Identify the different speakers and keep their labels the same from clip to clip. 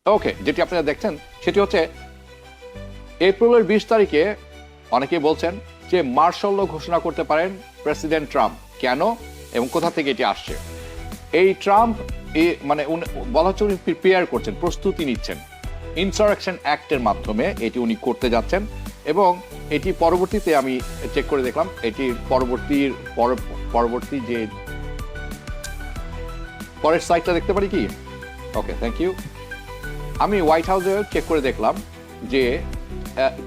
Speaker 1: ওকে, যেটি আপনারা দেখছেন সেটি হচ্ছে এপ্রিলের 20 তারিখে অনেকে বলছেন যে মার্শাল ল ঘোষণা করতে পারেন প্রেসিডেন্ট ট্রাম্প। কেন এবং কোথা থেকে এটি আসছে? এই ট্রাম্প মানে বলা হচ্ছে উনি প্রিপেয়ার করছেন, প্রস্তুতি নিচ্ছেন ইনসারেকশন অ্যাক্টের মাধ্যমে এটি উনি করতে যাচ্ছেন। এবং এটি পরবর্তীতে আমি চেক করে দেখলাম, এটি পরবর্তী যে পরের সাইটটা দেখতে পারি কি? ওকে, থ্যাংক ইউ। আমি হোয়াইট হাউসে চেক করে দেখলাম যে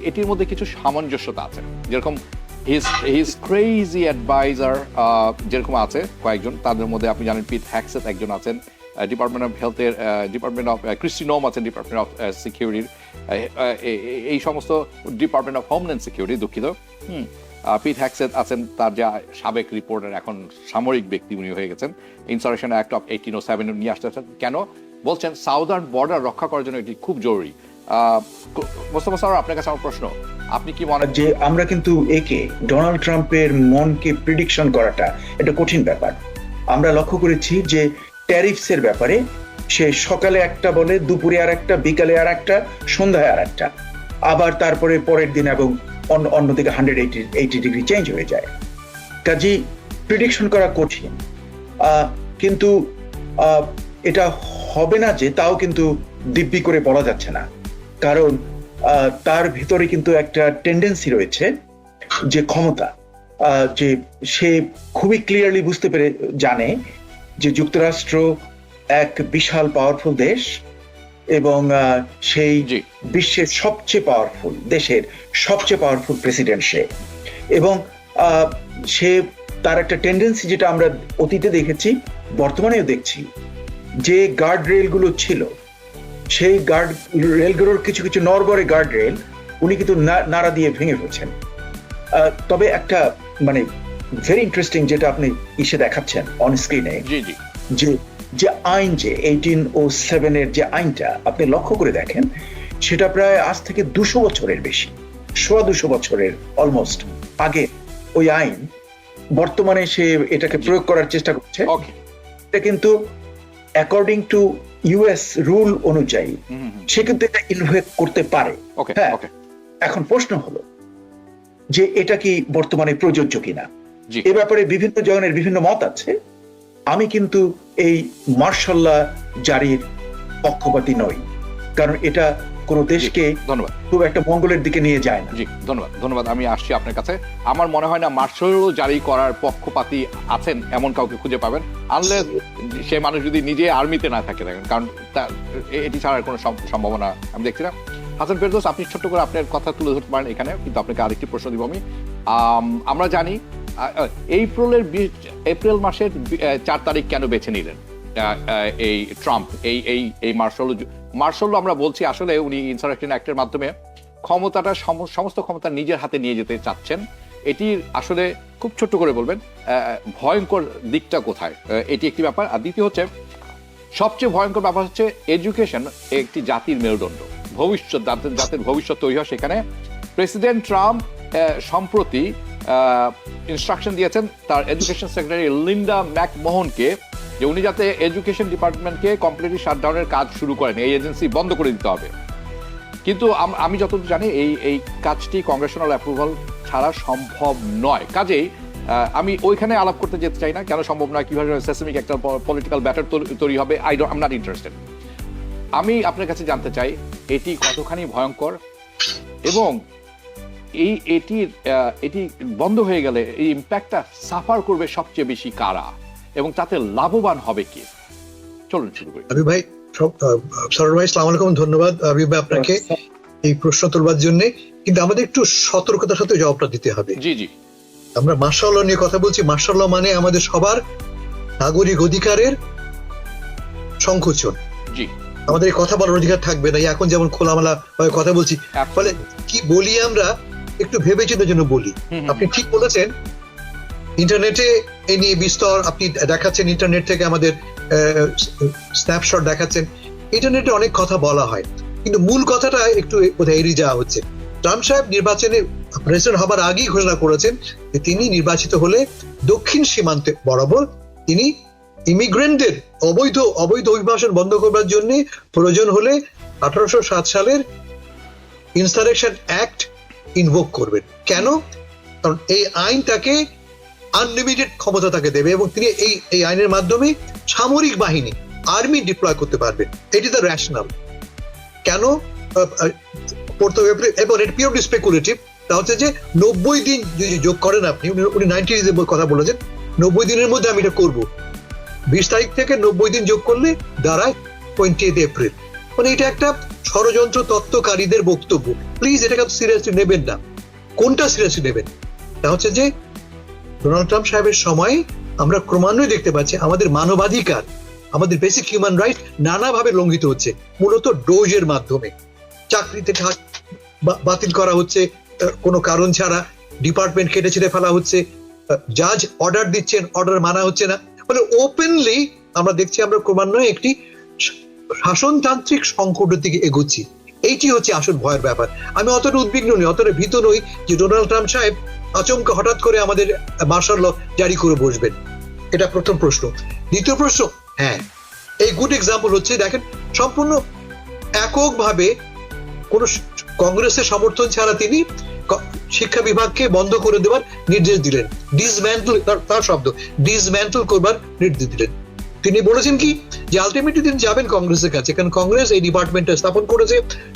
Speaker 1: এটির মধ্যে কিছু সামঞ্জস্যতা আছে, যেরকম হিজ ক্রেজি অ্যাডভাইজার যেরকম আছে কয়েকজন, তাদের মধ্যে আপনি জানেন পিট হ্যাক্সেট একজন আছেন, ডিপার্টমেন্ট অফ হেলথের, ডিপার্টমেন্ট অফ ক্রিস্টি নোম আছেন ডিপার্টমেন্ট অফ সিকিউরিটির, এই সমস্ত ডিপার্টমেন্ট অফ হোমল্যান্ড সিকিউরিটি, দুঃখিত। পিট হ্যাক্সেট আছেন, তার যা সাবেক রিপোর্টার, এখন সামরিক ব্যক্তি উনি হয়ে গেছেন। ইনসারেকশন অ্যাক্ট অফ 1807 নিয়ে আসতে কেন বলছেন? সাউদার্ন বর্ডার রক্ষা করার জন্য এটি খুব জরুরি। মোস্তফা স্যার, আপনার কাছে আমার প্রশ্ন, আপনি কি মনে
Speaker 2: যে আমরা কিন্তু একে ডোনাল্ড ট্রাম্পের মনকে প্রিডিকশন করাটা এটা কঠিন ব্যাপার। আমরা লক্ষ্য করেছি যে ট্যারিফসের ব্যাপারে সে সকালে একটা বলে, দুপুরে আর একটা, বিকালে আর একটা, সন্ধ্যায় আর একটা, আবার তারপরে পরের দিন এবং অন্যদিকে 180 ডিগ্রি চেঞ্জ হয়ে যায়। কাজেই প্রিডিকশন করা কঠিন, কিন্তু এটা হবে না যে তাও কিন্তু দিব্যি করে বলা যাচ্ছে না, কারণ তার ভিতরে কিন্তু একটা টেন্ডেন্সি রয়েছে যে ক্ষমতা, যে সে খুবই ক্লিয়ারলি বুঝতে পেরে জানে যে যুক্তরাষ্ট্র এক বিশাল পাওয়ারফুল দেশ এবং সেই বিশ্বের সবচেয়ে পাওয়ারফুল দেশের সবচেয়ে পাওয়ারফুল প্রেসিডেন্ট সে। এবং সে তার একটা টেন্ডেন্সি, যেটা আমরা অতীতে দেখেছি, বর্তমানেও দেখছি, যে গার্ড রেলগুলো ছিল সেই গার্ড রেলগুলোর কিছু কিছু নরবরে গার্ড রেল উনি কিন্তু নাড়া দিয়ে ভেঙে ফেলছেন। তবে একটা মানে ভেরি ইন্টারেস্টিং, যেটা আপনি ইসে দেখাচ্ছেন অন স্ক্রিনে, যে আইন, যে 1807 এর যে আইনটা আপনি লক্ষ্য করে দেখেন, সেটা প্রায় আজ থেকে 200 বছরের বেশি, 200 বছরের অলমোস্ট আগে ওই আইন। বর্তমানে সে এটাকে প্রয়োগ করার চেষ্টা করছে। এটা কিন্তু অ্যাকর্ডিং টু ইউএস রুল অনুযায়ী সে কিন্তু এটা ইনভোক করতে পারে। হ্যাঁ, এখন প্রশ্ন হলো যে এটা কি বর্তমানে প্রযোজ্য কিনা। এ ব্যাপারে বিভিন্ন জনের বিভিন্ন মত আছে। আমি কিন্তু এই মার্শাল ল জারির পক্ষপাতী নই, কারণ এটা কোন দেশকে খুব একটা মঙ্গলের দিকে নিয়ে যায় না।
Speaker 1: জি, ধন্যবাদ। আমি আসছি আপনার কাছে। আমার মনে হয় না মার্শাল ল জারি করার পক্ষপাতী আছেন এমন কাউকে খুঁজে পাবেন, আনলেস সে মানুষ যদি নিজে আর্মিতে না থাকে, কারণ এটি ছাড়ার কোনো সম্ভাবনা আমি দেখছি না। হাসান ফেরদৌস, আপনি ছোট্ট করে আপনার কথা তুলে ধরতে পারেন এখানে, কিন্তু আপনাকে আরেকটি প্রশ্ন দিব আমি। আমরা জানি এপ্রিল মাসের 4 তারিখ কেন বেছে নিলেন এই ট্রাম্প এই মার্শাল ল? আমরা বলছি আসলে উনি ইনসারেকশন অ্যাক্টের মাধ্যমে ক্ষমতাটা, সমস্ত ক্ষমতা নিজের হাতে নিয়ে যেতে চাচ্ছেন। এটির আসলে খুব ছোট্ট করে বলবেন ভয়ঙ্কর দিকটা কোথায়? এটি একটি ব্যাপার। আর দ্বিতীয় হচ্ছে, সবচেয়ে ভয়ঙ্কর ব্যাপার হচ্ছে এডুকেশন একটি জাতির মেরুদণ্ড, ভবিষ্যৎ, জাতির ভবিষ্যৎ তৈরি হয় সেখানে। প্রেসিডেন্ট ট্রাম্প সম্প্রতি ইনস্ট্রাকশন দিয়েছেন তার এডুকেশন সেক্রেটারি লিন্ডা ম্যাকমোহনকে, যে উনি যাতে এডুকেশন ডিপার্টমেন্টকে কমপ্লিটলি শাটডাউনের কাজ শুরু করেন, এই এজেন্সি বন্ধ করে দিতে হবে। কিন্তু আমি যতদূর জানি এই কাজটি কংগ্রেশনাল অ্যাপ্রুভাল ছাড়া সম্ভব নয়। কাজেই আমি ওইখানে আলাপ করতে যেতে চাই না, কেন সম্ভব নয়, কিভাবে সিস্টেমিক একটা পলিটিক্যাল ব্যাটার তৈরি হবে। I am not interested. আমি আপনার কাছে জানতে চাই এটি কতখানি ভয়ঙ্কর, এবং এটি বন্ধ হয়ে গেলে এই ইম্প্যাক্টটা সাফার করবে সবচেয়ে বেশি কারা, এবং তাতে লাভবান হবে কি? চলুন শুরু করি।
Speaker 3: আবিব ভাই, সরোয়ার ভাই, আসসালামু আলাইকুম। ধন্যবাদ আবিব ভাই আপনাকে এই প্রশ্ন তোলবার জন্য, কিন্তু আমাদের একটু সতর্কতার সাথে জবাবটা দিতে হবে।
Speaker 1: জি,
Speaker 3: আমরা মার্শাল ল নিয়ে কথা বলছি। মার্শাল ল মানে আমাদের সবার নাগরিক অধিকারের সংকোচন।
Speaker 1: জি,
Speaker 3: আমাদের কথা বলার অধিকার থাকবে না। এখন যেমন খোলামেলা কথা বলছি, ফলে কি বলি আমরা একটু ভেবে চিন্তার জন্য বলি। আপনি ঠিক বলেছেন, ইন্টারনেটে এই নিয়ে বিস্তর আপনি দেখাচ্ছেন, ইন্টারনেট থেকে আমাদের স্ন্যাপশট দেখাচ্ছেন। ইন্টারনেটে অনেক কথা বলা হয়, কিন্তু মূল কথাটা একটু বোধহয় এড়িয়ে যাওয়া হচ্ছে। ট্রাম্প সাহেব নির্বাচনে প্রেসিডেন্ট হবার আগেই ঘোষণা করেছেন যে তিনি নির্বাচিত হলে দক্ষিণ সীমান্তে বরাবর তিনি ইমিগ্রেন্টদের অবৈধ অভিবাসন বন্ধ করবার জন্য প্রয়োজন হলে 1807 সালের ইনসারেকশন অ্যাক্ট ইনভোক করবেন। কেন? কারণ এই আইন তাকে আনলিমিটেড ক্ষমতা তাকে দেবে এবং তিনি এই আইনের মাধ্যমে সামরিক বাহিনী আর্মি ডিপ্লয় করতে পারবেন। এটি দ্য রেশনাল। কেন পড়তে হবে এবং এটি পিওরলি স্পেকুলেটিভ। তা হচ্ছে যে 90 দিন যদি যোগ করেন আপনি, উনি 90 ডেজ কথা বলেছেন, 90 দিনের মধ্যে আমি এটা করবো। 20 তারিখ থেকে 90 দিন যোগ করলে দাঁড়ায় 20 এপ্রিল। মানে এটা একটা ষড়যন্ত্র তত্ত্বকারীদের বক্তব্য। প্লিজ এটাকে সিরিয়াসলি নেবেন না। কোনটা সিরিয়াসলি নেবেন? তা হচ্ছে যে ডোনাল্ড ট্রাম্প সাহেবের সময় আমরা ক্রমান্বয়ে দেখতে পাচ্ছি আমাদের মানবাধিকার, আমাদের বেসিক হিউম্যান রাইট নানাভাবে লঙ্ঘিত হচ্ছে, মূলত ডোজের মাধ্যমে। চাকরিতে বাতিল করা হচ্ছে কোনো কারণ ছাড়া, ডিপার্টমেন্ট কেটে ছেড়ে ফেলা হচ্ছে, জাজ অর্ডার দিচ্ছেন, অর্ডার মানা হচ্ছে না। মানে ওপেনলি আমরা দেখছি আমরা ক্রমান্বয়ে একটি শাসনতান্ত্রিক সংকটের দিকে এগোচ্ছি। এইটি হচ্ছে আসল ভয়ের ব্যাপার। আমি অতটা উদ্বিগ্ন নই, অতটা ভীত নই যে ডোনাল্ড ট্রাম্প সাহেব আচমকা হঠাৎ করে আমাদের মার্শাল ল জারি করে বসবেন। এটা প্রথম প্রশ্ন। দ্বিতীয় প্রশ্ন, হ্যাঁ এই গুড এক্সাম্পল হচ্ছে দেখেন সম্পূর্ণ এককভাবে কোন কংগ্রেসের সমর্থন ছাড়া তিনি শিক্ষা বিভাগকে বন্ধ করে দেওয়ার নির্দেশ দিলেন। ডিসম্যান্টল, তার শব্দ, ডিসম্যান্টল করবার নির্দেশ দিলেন। তিনি বলেছেন কি যে আলটিমেটলি তিনি যাবেন কংগ্রেসের কাছে, কারণ কংগ্রেস এই ডিপার্টমেন্টটা স্থাপন করেছে,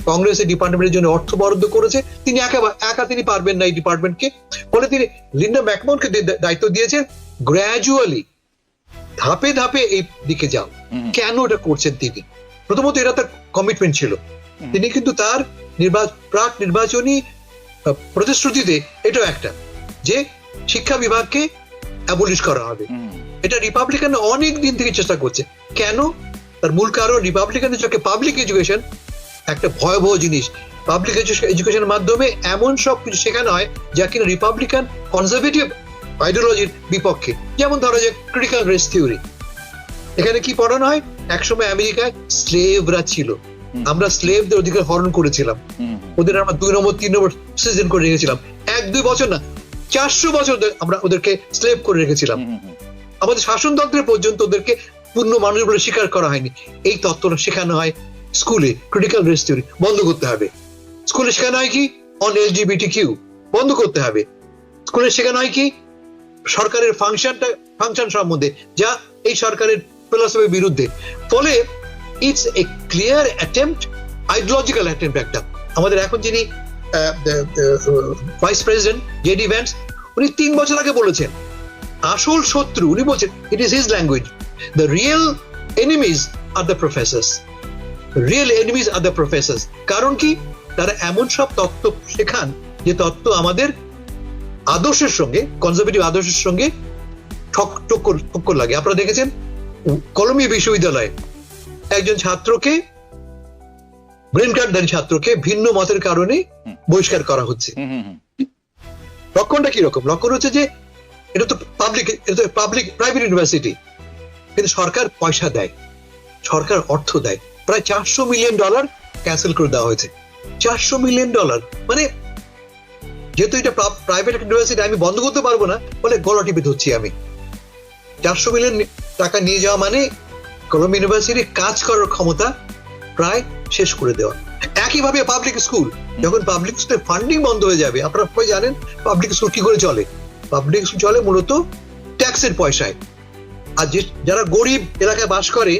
Speaker 3: কংগ্রেস এই ডিপার্টমেন্টের জন্য অর্থ বরাদ্দ করেছে, তিনি একা তিনি পারবেন না এই ডিপার্টমেন্টকে। ফলে তিনি লিন্ডা ম্যাকমোহনকে দায়িত্ব দিয়েছেন গ্র্যাজুয়ালি, ধাপে ধাপে এই দিকে যাও। কেন এটা করছেন তিনি? প্রথমত এটা তার কমিটমেন্ট ছিল। তিনি কিন্তু তার প্রাক নির্বাচনী প্রতিশ্রুতিতে এটাও একটা যে শিক্ষা বিভাগকে অ্যাবলিশ করা হবে। এটা রিপাবলিকান অনেক দিন থেকে চেষ্টা করছে। কেন? তার মূল কারণ রিপাবলিকানদের চোখে পাবলিক এডুকেশন একটা ভয়াবহ জিনিস। পাবলিক এডুকেশনের মাধ্যমে এমন সব কিছু শেখানো হয় যা কিনা রিপাবলিকান কনজারভেটিভ আইডিওলজির বিপক্ষে। যেমন ধরো যে ক্রিটিক্যাল রেস থিওরি, এখানে কি পড়ানো হয়? একসময় আমেরিকায় স্লেভরা ছিল, আমরা স্লেভদের অধিকার হরণ করেছিলাম, ওদের আমরা 2 নম্বর 3 নম্বর সিজন করে রেখেছিলাম। 1-2 বছর না, 400 বছর আমরা ওদেরকে স্লেভ করে রেখেছিলাম। আমাদের শাসনতন্ত্রের পর্যন্ত ওদেরকে পূর্ণ মানুষ বলে স্বীকার করা হয়নি। এই তত্ত্বটা শেখানো হয় স্কুলে। ক্রিটিক্যাল রেস থিওরি বন্ধ করতে হবে। স্কুলে শেখানো হয় কি অন LGBTQ বন্ধ করতে হবে। স্কুলে শেখানো হয় কি সরকারের ফাংশন সম্বন্ধে, যা এই সরকারের ফিলসফির বিরুদ্ধে। ফলে it's a clear attempt, ideological attempt একটা। আমাদের এখন যিনি ভাইস প্রেসিডেন্ট জেডি ভ্যান্স, উনি 3 বছর আগে বলেছেন আসল শত্রু, উনি বলছেন it is his language, the real enemies are the Professor's, real enemies are the Professor's. কারণ কি? তারা এমন সব তত্ত্ব শেখান যে তত্ত্ব আমাদের আদর্শের সঙ্গে, কনজারভেটিভ আদর্শের সঙ্গে ঠক্কর লাগে। আপনারা দেখেছেন কলম্বিয়া বিশ্ববিদ্যালয়ে একজন ছাত্রকে, গ্রিন কার্ডধারী ছাত্রকে ভিন্ন মতের কারণে বহিষ্কার করা হচ্ছে। লক্ষণটা কি রকম? লক্ষণ হচ্ছে যে এটা তো প্রাইভেট ইউনিভার্সিটি, কিন্তু সরকার পয়সা দেয়, সরকার অর্থ দেয়। প্রায় $400 মিলিয়ন ক্যান্সেল করে দেওয়া হয়েছে। $400 মিলিয়ন, মানে যেহেতু এটা প্রাইভেট ইউনিভার্সিটি আমি বন্ধ করতে পারবো না বলে গলা টিপে ধরছি আমি। 400 মিলিয়ন টাকা নিয়ে যাওয়া মানে কলম্বিয়া ইউনিভার্সিটির কাজ করার ক্ষমতা প্রায় শেষ করে দেওয়া। একইভাবে পাবলিক স্কুল, যখন পাবলিক স্কুলের ফান্ডিং বন্ধ হয়ে যাবে, আপনারা সবাই জানেন পাবলিক স্কুল কি করে চলে। পাবলিক স্কুল চলে মূলত ট্যাক্সের পয়সায়। আর যারা গরিব এলাকায় বাস করে,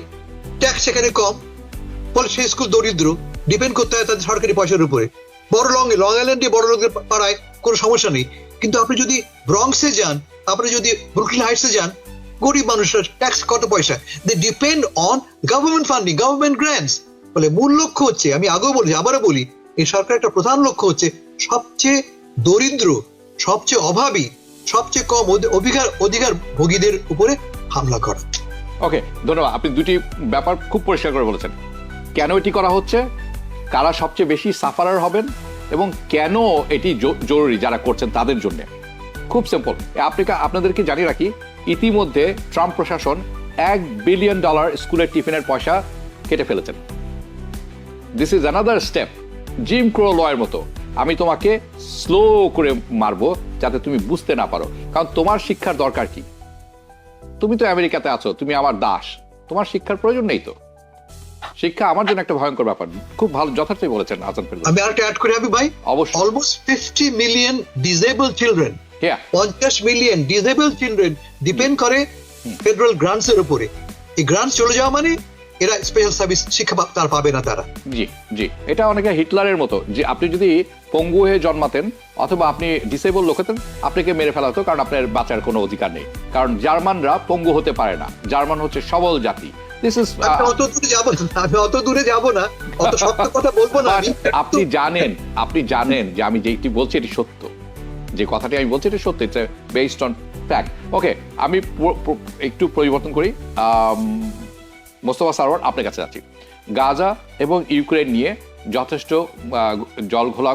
Speaker 3: ট্যাক্স সেখানে কম, ফলে সেই স্কুল দরিদ্র, ডিপেন্ড করতে হয় তাদের সরকারি পয়সার উপরে। বড় লং আইল্যান্ডে বড় লোকের পাড়ায় কোনো সমস্যা নেই, কিন্তু আপনি যদি ব্রঙ্কসে যান, আপনি যদি ব্রুকলিন হাইটসে যান, গরিব মানুষরা ট্যাক্স কত পয়সা, they depend on government funding, government grants. ফলে মূল লক্ষ্য হচ্ছে, আমি আগেও বলি আবারও বলি, এই সরকারের একটা প্রধান লক্ষ্য হচ্ছে সবচেয়ে দরিদ্র, সবচেয়ে অভাবী, সবচেয়ে কম অধিকার ভোগীদের উপরে হামলা করা।
Speaker 1: ওকে, ধন্যবাদ। আপনি দুটি ব্যাপার খুব পরিষ্কার করে বলেছেন। কেন এটি করা হচ্ছে, কারা সবচেয়ে বেশি সাফারার হবেন, এবং কেন এটি জরুরি যারা করছেন তাদের জন্য। খুব সিম্পল। আপনাদেরকে জানিয়ে রাখি, ইতিমধ্যে ট্রাম্প প্রশাসন $1 বিলিয়ন স্কুলের টিফিনের পয়সা কেটে ফেলেছেন। This is another step. Jim Crow লয়ের মতো আমি তোমাকে স্লো করে মারবো যাতে তুমি বুঝতে না পারো। কারণ তোমার শিক্ষার দরকার কি? তুমি তো আমেরিকাতে আছো, তুমি আমার দাস, তোমার শিক্ষার প্রয়োজন নেই তো। শিক্ষা আমার জন্য একটা ভয়ঙ্কর ব্যাপার। খুব ভালো, যথার্থই বলেছেন হাসান ফেরদৌস।
Speaker 3: আমি আরেকটা অ্যাড করে ভাই,
Speaker 1: অবশ্যই।
Speaker 3: Almost 50 million disable children, 50 million disable children depend করে ফেডারেল গ্রান্টস এর উপরে। এই গ্রান্টস চলে যাওয়া মানে এরা স্পেশাল সার্ভিস শিক্ষা তার পাবে না তারা।
Speaker 1: জি জি, এটা অনেকে হিটলারের মতো, যে আপনি যদি পঙ্গু হয়ে জন্মাতেন অথবা আপনি ডিসেবল লোক হতেন, আপনাকে মেরে ফেলা হতো, কারণ আপনার বাঁচার কোনো অধিকার নেই। কারণ জার্মানরা পঙ্গু হতে পারে না, জার্মান হচ্ছে সবল জাতি। দিস ইজ,
Speaker 3: অত দূরে যাব না, আমি অত দূরে যাব না, অত সত্য কথা বলবো না আমি।
Speaker 1: আপনি জানেন যে আমি যেটি বলছি এটি সত্য, যে কথাটি আমি বলছি এটি সত্য, ইটস বেসড অন ফ্যাক্ট। ওকে, আমি একটু পরিবর্তন করি। মোস্তফা সারওয়ার, আপনার কাছে যাচ্ছি। গাজা এবং ইউক্রেন নিয়ে যথেষ্ট জল ঘোলা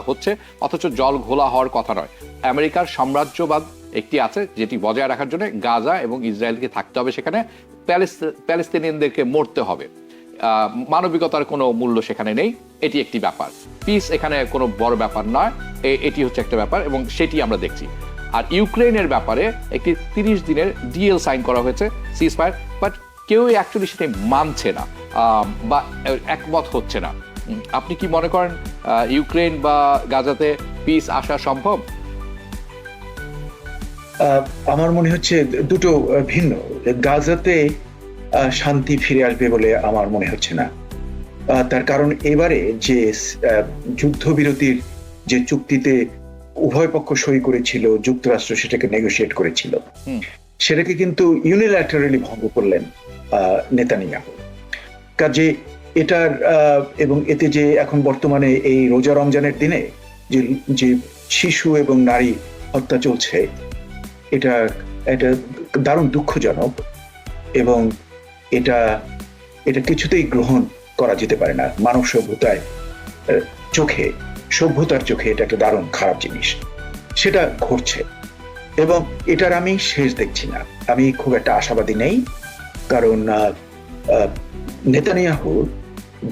Speaker 1: হচ্ছে, অথচ জল ঘোলা হওয়ার কথা নয়। আমেরিকার সাম্রাজ্যবাদ একটি আছে, যেটি বজায় রাখার জন্য গাজা এবং ইসরায়েলকে থাকতে হবে, সেখানে প্যালেস্তিনিয়ানদেরকে মরতে হবে। মানবিকতার কোনো মূল্য সেখানে নেই, এটি একটি ব্যাপার। পিস এখানে কোনো বড় ব্যাপার নয়, এটি হচ্ছে একটা ব্যাপার, এবং সেটি আমরা দেখছি। আর ইউক্রেনের ব্যাপারে একটি 30 দিনের ডিএল সাইন করা হয়েছে, সিজফায়ার, বাট কেউ অ্যাকচুয়ালি সেটা মানছে না বা একমত হচ্ছে না। আপনি কি মনে করেন ইউক্রেন বা গাজাতে পিস আসা সম্ভব?
Speaker 2: আমার মনে হচ্ছে দুটো ভিন্ন। গাজাতে শান্তি ফিরে আসবে বলে আমার মনে হচ্ছে না। তার কারণ এবারে যে যুদ্ধবিরতির যে চুক্তিতে উভয় পক্ষ সই করেছিল, যুক্তরাষ্ট্র সেটাকে নেগোশিয়েট করেছিল, সেটাকে কিন্তু ইউনিল্যাটারালি ভঙ্গ করলেন নেতানিয়াহু। কাজে এটার এবং এতে যে এখন বর্তমানে এই রোজা রমজানের দিনে যে শিশু এবং নারী হত্যা চলছে, এটা দারুণ দুঃখজনক, এবং এটা কিছুতেই গ্রহণ করা যেতে পারে না। মানব সভ্যতার চোখে এটা একটা দারুণ খারাপ জিনিস। সেটা ঘটছে, এবং এটার আমি শেষ দেখছি না। আমি খুব একটা আশাবাদী নেই, কারণ নেতানিয়াহুর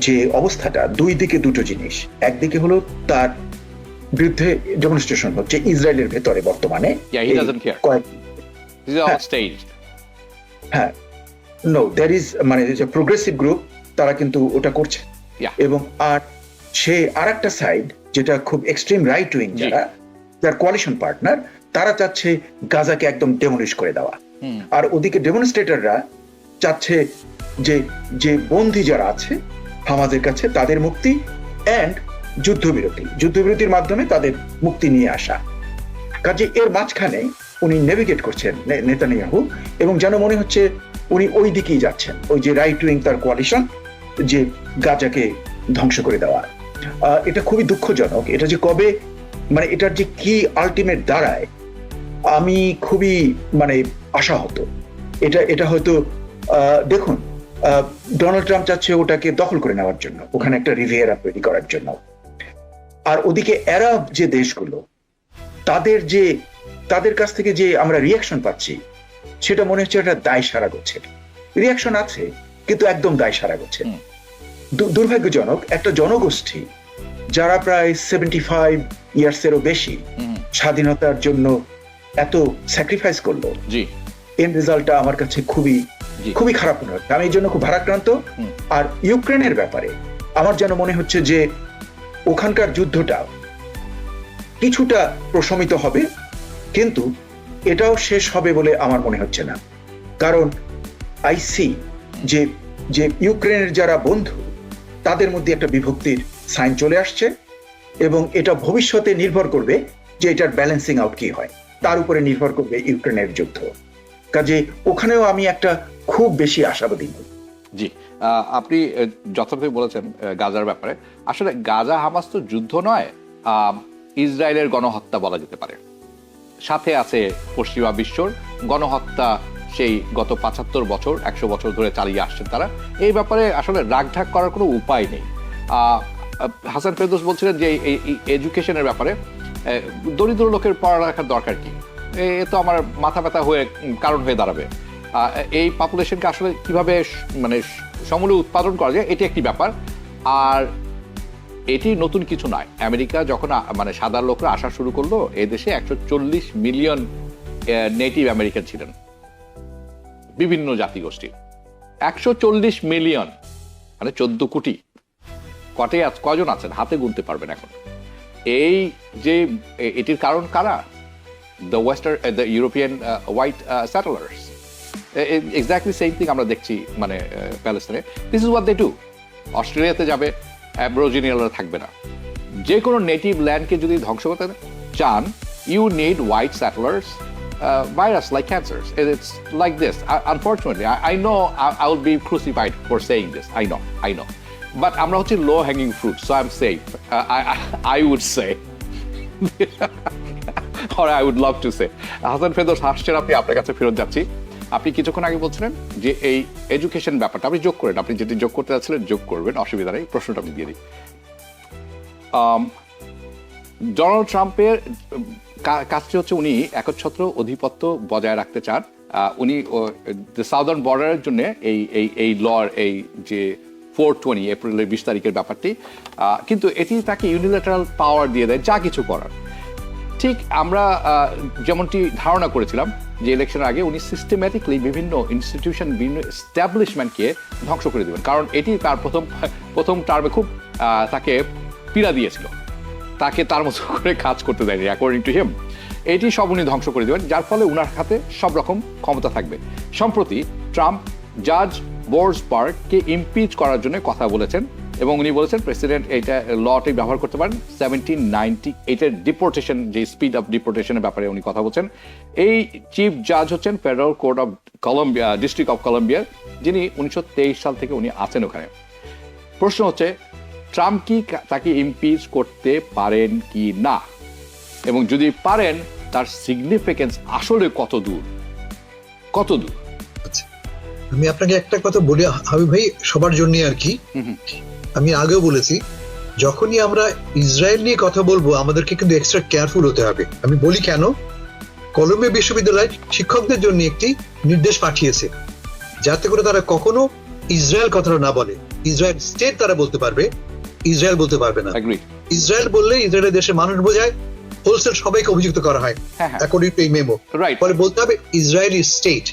Speaker 2: যে অবস্থাটা, দুই দিকে দুটো জিনিস। একদিকে হলো তার বিরুদ্ধে ডেমনস্ট্রেশন হচ্ছে ইসরায়েলের ভেতরে বর্তমানে, হ্যাঁ, নো দ্যার ইজ, মানে প্রোগ্রেসিভ গ্রুপ, তারা কিন্তু ওটা করছে। এবং আর সে আর একটা সাইড, যেটা খুব এক্সট্রিম রাইট উইং, যার কোয়ালিশন পার্টনার, তারা চাচ্ছে গাজাকে একদম ডেমোলিশ করে দেওয়া। আর ওদিকে ডেমনস্ট্রেটররা চাচ্ছে যে বন্দী যারা আছে হামাজের কাছে, তাদের মুক্তি এন্ড যুদ্ধবিরতির মাধ্যমে তাদের মুক্তি নিয়ে আসা। কাজে এর মাঝখানে উনি নেভিগেট করছেন নেতানিয়াহু, এবং যেন মনে হচ্ছে উনি ওই দিকেই যাচ্ছেন, ওই যে রাইট উইং তার কোয়ালিশন, যে গাজাকে ধ্বংস করে দেওয়া। এটা খুবই দুঃখজনক। এটা যে কবে, মানে এটার যে কি আলটিমেট দাঁড়ায়, আমি খুবই মানে আশাহত। এটা হয়তো দেখুন, ডোনাল্ড ট্রাম্প চাচ্ছে ওটাকে দখল করে নেওয়ার জন্য, ওখানে একটা রিভিয়েরা তৈরি করার জন্য। আর ওদিকে আরব যে দেশগুলো, তাদের কাছ থেকে যে আমরা রিয়াকশন পাচ্ছি, সেটা মনে হচ্ছে একটা দায় সারা গোছের রিয়াকশন আছে, কিন্তু একদম দায় সারা গোছের। দুর্ভাগ্যজনক একটা জনগোষ্ঠী যারা প্রায় 75 ইয়ার্সেরও বেশি স্বাধীনতার জন্য এত স্যাক্রিফাইস করলো, এন্ড রেজাল্টটা আমার কাছে খুবই খারাপ মনে হচ্ছে। আমি এই জন্য খুব ভারাক্রান্ত। আর ইউক্রেনের ব্যাপারে আমার যেন মনে হচ্ছে যে ওখানকার যুদ্ধটা কিছুটা প্রশমিত হবে, কিন্তু এটাও শেষ হবে বলে আমার মনে হচ্ছে না। কারণ আইসি যে ইউক্রেনের যারা বন্ধু, তাদের মধ্যে একটা বিভক্তির সাইন চলে আসছে, এবং এটা ভবিষ্যতে নির্ভর করবে যে এটার ব্যালেন্সিং আউট কি হয়, তার উপরে নির্ভর করবে ইউক্রেনের যুদ্ধ। কাজে ওখানেও আমি একটা খুব বেশি আশাবাদী নই।
Speaker 1: জি, আপনি যথার্থই বলেছেন গাজার ব্যাপারে। আসলে গাজা হামাস তো যুদ্ধ নয়, ইসরায়েলের গণহত্যা বলা যেতে পারে। সাথে আছে পশ্চিমা বিশ্বর গণহত্যা, সেই গত 75 বছর 100 বছর ধরে চালিয়ে আসছেন তারা। এই ব্যাপারে আসলে রাগঢাক করার কোনো উপায় নেই। হাসান ফেরদৌস বলছিলেন যে এই এডুকেশনের ব্যাপারে দরিদ্র লোকের পড়ালেখার দরকার কি, এ তো আমার মাথা ব্যথা কারণ হয়ে দাঁড়াবে। এই পপুলেশনকে আসলে কিভাবে মানে সমূলে উৎপাদন করা যায়, এটি একটি ব্যাপার। আর এটি নতুন কিছু নয়। আমেরিকা যখন মানে সাধারণ লোকরা আসা শুরু করলো, এদেশে 140 মিলিয়ন নেটিভ আমেরিকান ছিলেন, বিভিন্ন জাতিগোষ্ঠী। 140 মিলিয়ন। মানে 14 কোটি, কজন আছেন হাতে গুনতে পারবেন এখন। এই যে এটির কারণ কারা? The European white settlers. Exactly same thing আমরা দেখছি মানে প্যালেস্টাইনে। This is what they do. অস্ট্রেলিয়াতে যাবে, অ্যাবরিজিনিয়ালরা থাকবে না। যে কোনো নেটিভ ল্যান্ডকে যদি ধ্বংস করতে চান, you need white settlers, virus like cancers. It's like this. Unfortunately, I know I will be crucified for saying this. I know. But আমরা হচ্ছে low hanging fruit, so I'm safe. I would say. Or I would love to say. Hasan Ferdous হাসছেন, আপনি আপনার কাছে ফেরত যাচ্ছি। আপনি কিছুক্ষণ আগে বলছিলেন যে এই এডুকেশন ব্যাপারটা আপনি যোগ করেন, আপনি যেটি যোগ করতে যাচ্ছিলেন যোগ করবেন, অসুবিধা নেই। প্রশ্নটা আমি দিয়ে দিই। ডোনাল্ড ট্রাম্পের কাজটি হচ্ছে উনি একচ্ছত্র অধিপত্য বজায় রাখতে চান। উনি সাউদার্ন বর্ডারের জন্য এই লর এই যে 420 এপ্রিলের 20 তারিখের ব্যাপারটি, কিন্তু এটি তাকে ইউনিল্যাটারাল পাওয়ার দিয়ে দেয় যা কিছু করার। ঠিক আমরা যেমনটি ধারণা করেছিলাম যে ইলেকশনের আগে উনি সিস্টেম্যাটিকলি বিভিন্ন ইনস্টিটিউশন, বিভিন্ন এস্টাবলিশমেন্টকে ধ্বংস করে দেবেন, কারণ এটি তার প্রথম টার্মে খুব তাকে পীড়া দিয়েছিল, তাকে তার মতো করে কাজ করতে দেয়নি অ্যাকর্ডিং টু হিম। এটি সব উনি ধ্বংস করে দেবেন, যার ফলে উনার হাতে সব রকম ক্ষমতা থাকবে। সম্প্রতি ট্রাম্প জাজ বোর্সবার্গকে ইমপিচ করার জন্য কথা বলেছেন এবং উনি বলেছেন প্রেসিডেন্ট এইটা লটি ব্যবহার করতে পারেন। 1798-এর ডিপোর্টেশন, যে স্পিড অফ ডিপোর্টেশনের ব্যাপারে উনি কথা বলছেন। এই চিফ জাজ হচ্ছেন federal court of Colombia, district of Colombia, যিনি 1923 সাল থেকে উনি আছেন ওখানে। প্রশ্ন হচ্ছে ট্রাম্প কি তাকে ইমপিচ করতে পারেন কি না, এবং যদি পারেন তার সিগনিফিকেন্স আসলে কত দূর?
Speaker 3: আচ্ছা, আমি আপনাকে একটা কথা বলি হাবিব ভাই, সবার জন্য আর কি। আমি আগেও বলেছি, যখনই আমরা ইসরায়েল নিয়ে কথা বলবো আমাদেরকে কিন্তু এক্সট্রা কেয়ারফুল হতে হবে। আমি বলি কেন, কলম্বিয়া বিশ্ববিদ্যালয় শিক্ষকদের জন্য একটি নির্দেশ পাঠিয়েছে যাতে করে তারা কখনো ইসরায়েল কথাটা না বলে। ইসরায়েল স্টেট তারা বলতে পারবে, ইসরায়েল বলতে পারবে না। ইসরায়েল বললে ইসরায়েলের দেশের মানুষ বোঝায়, হোলসেল সবাইকে অভিযুক্ত করা হয় অ্যাকর্ডিং টু এই মেমো। ফলে বলতে হবে ইসরায়েলি স্টেট।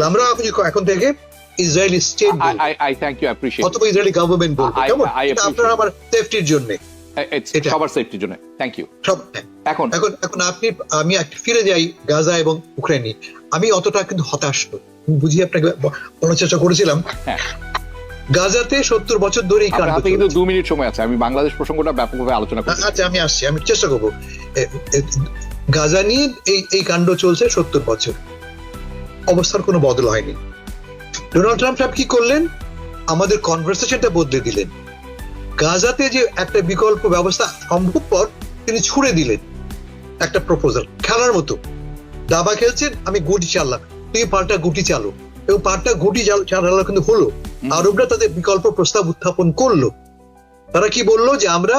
Speaker 3: আমরা এখন থেকে ইসরায়েলি স্টেট অথবা ইসরায়েলি গভর্নমেন্ট বলবো, কেমন? আপনারা আমার সেফটির জন্য,
Speaker 1: সবার সেফটির জন্য। Thank you. এখন
Speaker 3: আমি ফিরে যাই গাজা এবং ইউক্রেনে। আমি অতটা কিন্তু হতাশ বুঝি আপনাকে বলার চেষ্টা করেছিলাম। গাজাতে 70 বছর ধরে এই কাণ্ড,
Speaker 1: কিন্তু 2 মিনিট সময় আছে, আমি বাংলাদেশ প্রসঙ্গটা ব্যাপকভাবে আলোচনা করব।
Speaker 3: আচ্ছা, আমি আসছি, আমি চেষ্টা করবো। গাজা নিয়ে এই কাণ্ড চলছে 70 বছর, অবস্থার কোনো বদল হয়নি। ডোনাল্ড ট্রাম্প সাহেব কি করলেন? আমাদের কনভারসেশনটা বদলে দিলেন। গাজাতে যে একটা বিকল্প ব্যবস্থা সম্ভবপর তিনি ছুড়ে দিলেন একটা প্রপোজাল, খেলার মতো দাবা খেলছেন, আমি গুটি চাললাম, তুই পাল্টা গুটি চালো, এবং পাল্টা গুটি চালানো কিন্তু হলো। আরবরা তাদের বিকল্প প্রস্তাব উত্থাপন করলো। তারা কি বললো যে আমরা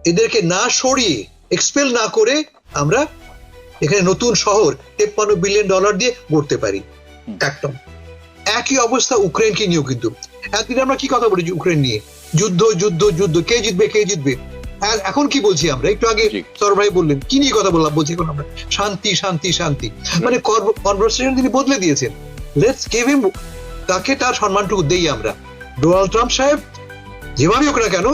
Speaker 3: এদেরকে না সরিয়ে, এক্সপেল না করে আমরা এখানে নতুন শহর $53 বিলিয়ন দিয়ে গড়তে পারি। একদম একই অবস্থা ইউক্রেনকে নিয়েও। কিন্তু একদিন আমরা কি কথা বলেছি ইউক্রেন নিয়ে, যুদ্ধ যুদ্ধ যুদ্ধ, কে জিতবে। এখন কি বলছি আমরা? একটু আগে সর ভাই বললেন কি নিয়ে কথা বললাম, বলছি এখন আমরা শান্তি শান্তি শান্তি। মানে কনভারসেশন তিনি বদলে দিয়েছেন। লেটস গিভ হিম, তাকে তার সম্মানটুকু দেই আমরা। ডোনাল্ড ট্রাম্প সাহেব যেভাবে হোক না কেন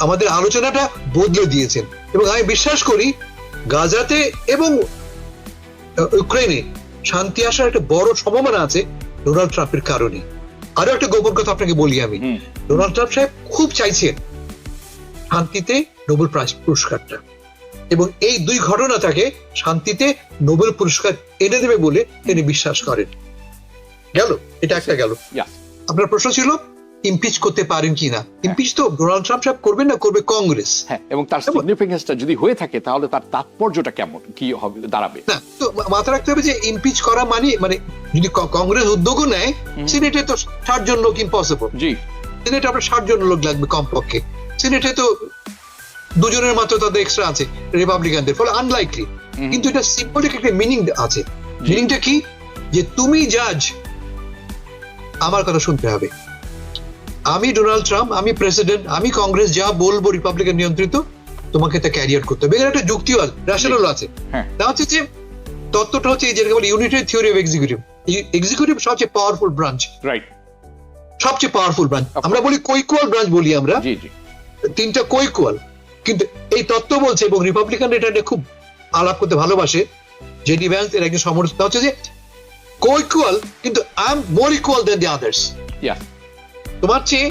Speaker 3: আমাদের আলোচনাটা বদলে দিয়েছেন, এবং আমি বিশ্বাস করি গাজাতে এবং ইউক্রেনে শান্তি আসার একটা বড় সম্ভাবনা আছে ডোনাল্ড ট্রাম্পের কারণে। আরো একটা গোপন কথা আপনাকে বলি আমি, ডোনাল্ড ট্রাম্প সাহেব খুব চাইছেন শান্তিতে নোবেল পুরস্কারটা, এবং এই 2 ঘটনা তাকে শান্তিতে নোবেল পুরস্কার এনে দেবে বলে তিনি বিশ্বাস করেন। গেল, এটা একটা গেল। আপনার প্রশ্ন ছিল ইমপিচ করতে পারেন কিনা। ইমপিচ তো ডোনাল্ড ট্রাম্প সাহেব করবেন না, করবে কংগ্রেস।
Speaker 1: হ্যাঁ, এবং তার সিগনিফিকেন্সটা যদি হয়ে থাকে তাহলে তার তাৎপর্যটা কেমন কি হবে দাঁড়াবে?
Speaker 3: না, তো মাথায় রাখতে হবে যে ইমপিচ করা মানে যদি কংগ্রেস উদ্যোগও নেয়, সিনেটে তো 60 জন লোক ইম্পসিবল।
Speaker 1: জি,
Speaker 3: সিনেটে আপনার 60 জন লোক লাগবে কমপক্ষে। সিনেটে তো 2 জনের মাত্র তাদের এক্সট্রা আছে রিপাবলিকানদের, ফলে আনলাইকলি। কিন্তু এটা সিম্বলিক একটা মিনিং আছে। মিনিংটা কি? যে তুমি জাজ, আমার কথা শুনতে হবে। আমি ডোনাল্ড ট্রাম্প, আমি প্রেসিডেন্ট, আমি কংগ্রেস যা বলবো রিপাবলিকান নিয়ন্ত্রিত, তোমাকে তা ক্যারি আউট করতে হবে। এখানে একটা যুক্তিও আছে, রেশনাল আছে। তা হচ্ছে যে তত্ত্বটা হচ্ছে যেটাকে বলে unitary theory of executive. Executive সবচেয়ে পাওয়ারফুল ব্রাঞ্চ।
Speaker 1: রাইট।
Speaker 3: সবচেয়ে পাওয়ারফুল ব্রাঞ্চ। আমরা বলি কোইকুয়াল ব্রাঞ্চ বলি আমরা,
Speaker 1: জি জি
Speaker 3: তিনটা কোইকুয়াল, কিন্তু এই তত্ত্ব বলছে এবং রিপাবলিকান এটা নিয়ে খুব আলাপ করতে ভালোবাসে, জেডি ভ্যান্স এর একজন সমর্থক হচ্ছে যে কোইকুয়াল কিন্তু I am more equal than the others.
Speaker 1: Yeah
Speaker 3: তোমার চেয়ে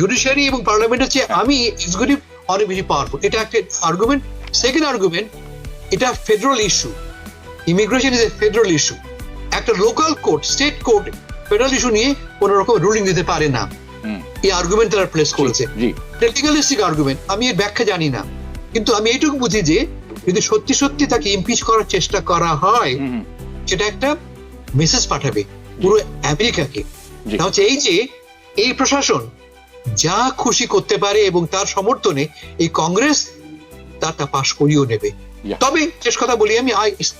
Speaker 3: জুডিশিয়ারি এবং পার্লামেন্টের চেয়ে আমি এক্সিকিউটিভ অনেক বেশি পাওয়ারফুল, এটা একটা আর্গুমেন্ট। সেকেন্ড আর্গুমেন্ট, এটা federal issue, immigration is a federal issue. একটা local court, state court federal issue নিয়ে কোনো রকম রুলিং দিতে পারে না, এই আর্গুমেন্ট তারা প্লেস করেছে।
Speaker 1: জি
Speaker 3: লিগালিস্টিক আর্গুমেন্ট, আমি এর ব্যাখ্যা জানি না, কিন্তু আমি এইটুকু বুঝি যে যদি সত্যি সত্যি তাকে ইমপিচ করার চেষ্টা করা হয়, সেটা একটা মেসেজ পাঠাবে পুরো আমেরিকাকে।
Speaker 1: জি।
Speaker 3: তা হচ্ছে এই যে এই প্রশাসন যা খুশি করতে পারে এবং তার সমর্থনে এই কংগ্রেস তা পাশ করিয়েও নেবে।
Speaker 1: Yeah.
Speaker 3: তবে শেষ কথা বলি আমি,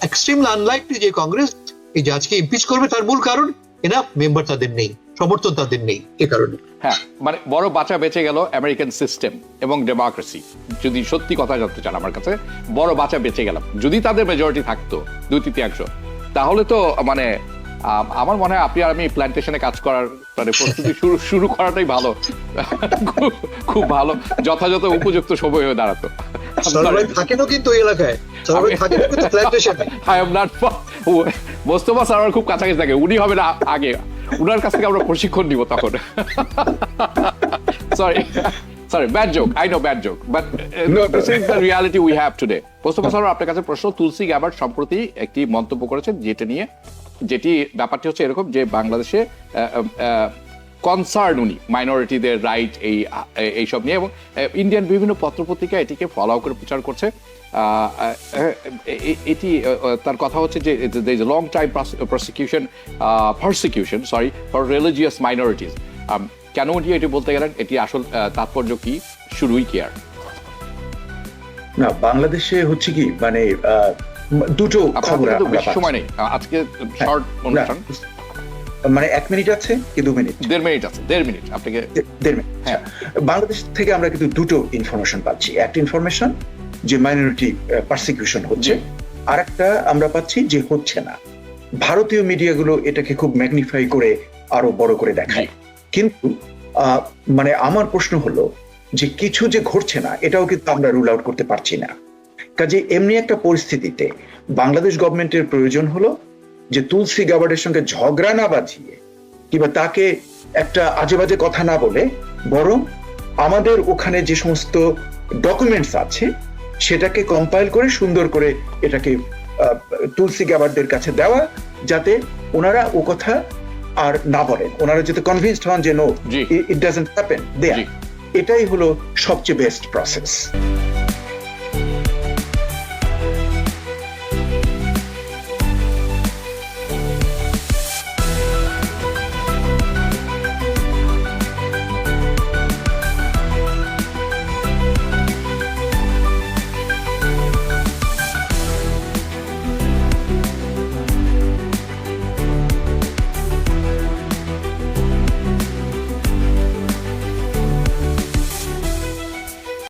Speaker 3: এক্সট্রিমলি আনলাইকলি যে কংগ্রেস এই জাজকে ইমপিচ করবে, তার মূল কারণ এনাফ মেম্বার তাদের নেই, সমর্থন তাদের নেই, এ কারণে।
Speaker 1: হ্যাঁ, মানে বড় বাঁচা বেঁচে গেল আমেরিকান সিস্টেম এবং ডেমোক্রেসি। যদি সত্যি কথা জানতে চান আমার কাছে, বড় বাঁচা বেঁচে গেলাম। যদি তাদের মেজরিটি থাকতো 2/3, তাহলে তো মানে আমার মনে হয় আপনি আর আমি প্ল্যান্টেশনে কাজ করার মানে প্রস্তুতি শুরু করাটাই ভালো, খুব ভালো, যথাযথ উপযুক্ত সময় হয়ে দাঁড়াতো।
Speaker 3: সরকার থাকেনও কিন্তু এই এলাকায়, সরকার থাকেন কিন্তু প্ল্যান্টেশনে।
Speaker 1: I am not Mustafa sir আমার খুব কাছাকাছি থাকে, উনি হবে না আগে, উনার কাছ থেকে আমরা প্রশিক্ষণ নিব তখন। Sorry, bad joke. I know bad joke, but this is the reality we have today. Mostafa sir, আপনার কাছে প্রশ্ন, তুলসী গ্যাবার্ড সম্প্রতি একটি মন্তব্য করেছেন যেটি ব্যাপারটি হচ্ছে এরকম যে বাংলাদেশে কনসার্ন উনি মাইনরিটিদের রাইট এইসব নিয়ে, এবং ইন্ডিয়ান বিভিন্ন পত্রপত্রিকা এটিকে ফলো করে প্রচার করছে। এটি তার কথা হচ্ছে যে there is a long time persecution for religious minorities. কেন উনি এটি বলতে গেলেন, এটি আসল তাৎপর্য কি, শুরুই কি আর
Speaker 2: না? বাংলাদেশে হচ্ছে কি মানে দুটো খবর,
Speaker 1: বেশি সময় নেই আজকে, শর্ট অনুষ্ঠান,
Speaker 2: মানে 1 মিনিট আছে কি 2 মিনিট?
Speaker 1: 1.5 মিনিট আছে, 1.5 মিনিট আপনাকে।
Speaker 2: 1.5 মিনিট। হ্যাঁ, বাংলাদেশ থেকে আমরা কিন্তু দুটো ইনফরমেশন পাচ্ছি। একটা ইনফরমেশন যে মাইনরিটি পারসিকিউশন হচ্ছে, আর একটা আমরা পাচ্ছি যে হচ্ছে না। ভারতীয় মিডিয়াগুলো এটাকে খুব ম্যাগনিফাই করে আরো বড় করে দেখায়, কিন্তু মানে আমার প্রশ্ন হলো যে কিছু যে ঘটছে না এটাও কিন্তু আমরা রুল আউট করতে পারছি না। কাজে এমনি একটা পরিস্থিতিতে বাংলাদেশ গভর্নমেন্টের প্রয়োজন হলো যে তুলসী গ্যাবার্ডের সঙ্গে ঝগড়া না বাঁধিয়ে কিংবা তাকে একটা আজে বাজে কথা না বলে, বরং আমাদের ওখানে যে সমস্ত ডকুমেন্টস আছে সেটাকে কম্পাইল করে সুন্দর করে এটাকে তুলসী গ্যাবার্ডদের কাছে দেওয়া, যাতে ওনারা ও কথা আর না বলেন, ওনারা যাতে কনভিন্সড হন যে no, it doesn't happen there. এটাই হলো সবচেয়ে বেস্ট প্রসেস।